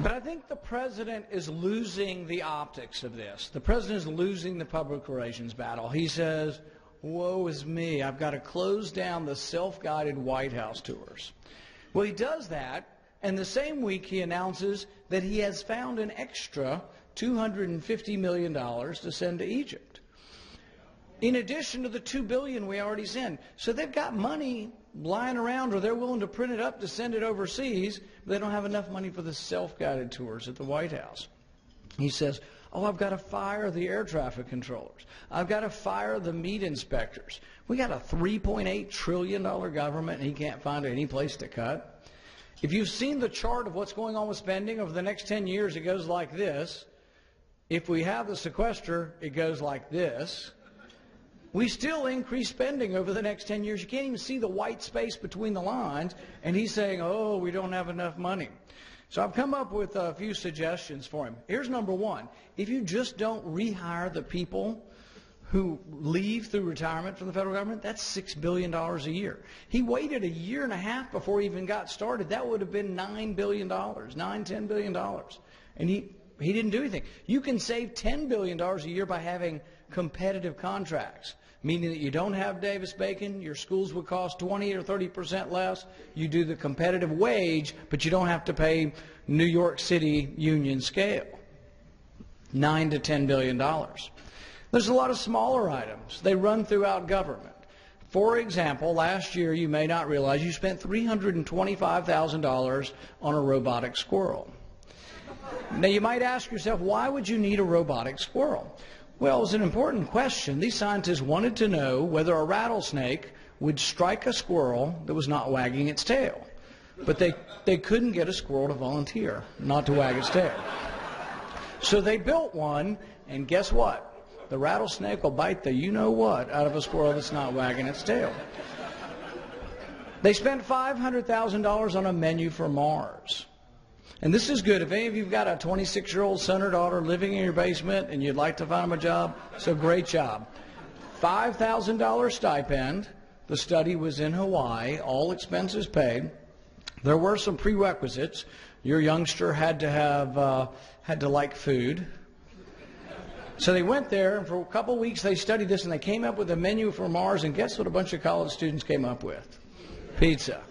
But I think the president is losing the optics of this. The president is losing the public relations battle. He says, woe is me, I've got to close down the self-guided White House tours. Well, he does that, and the same week he announces that he has found an extra $250 million to send to Egypt, in addition to the $2 billion we already send. So they've got money lying around, or they're willing to print it up to send it overseas, but they don't have enough money for the self-guided tours at the White House. He says, oh, I've got to fire the air traffic controllers. I've got to fire the meat inspectors. We got a $3.8 trillion government, and he can't find any place to cut. If you've seen the chart of what's going on with spending over the next 10 years, it goes like this. If we have the sequester, it goes like this. We still increase spending over the next 10 years. You can't even see the white space between the lines, and he's saying, oh, we don't have enough money. So I've come up with a few suggestions for him. Here's number one. If you just don't rehire the people who leave through retirement from the federal government, that's $6 billion a year. He waited a year and a half before he even got started. That would have been $9 billion, $10 billion. And he didn't do anything. You can save $10 billion a year by having competitive contracts, meaning that you don't have Davis-Bacon, your schools would cost 20 or 30% less. You do the competitive wage, but you don't have to pay New York City union scale. $9 to $10 billion. There's a lot of smaller items. They run throughout government. For example, last year, you may not realize, you spent $325,000 on a robotic squirrel. Now, you might ask yourself, why would you need a robotic squirrel? Well, it's an important question. These scientists wanted to know whether a rattlesnake would strike a squirrel that was not wagging its tail. But they couldn't get a squirrel to volunteer not to wag its tail. So they built one, and guess what? The rattlesnake will bite the you-know-what out of a squirrel that's not wagging its tail. They spent $500,000 on a menu for Mars. And this is good. If any of you have got a 26-year-old son or daughter living in your basement and you'd like to find them a job, so great job. $5,000 stipend. The study was in Hawaii, all expenses paid. There were some prerequisites. Your youngster had to like food. So they went there, and for a couple of weeks they studied this, and they came up with a menu for Mars, and guess what a bunch of college students came up with? Pizza.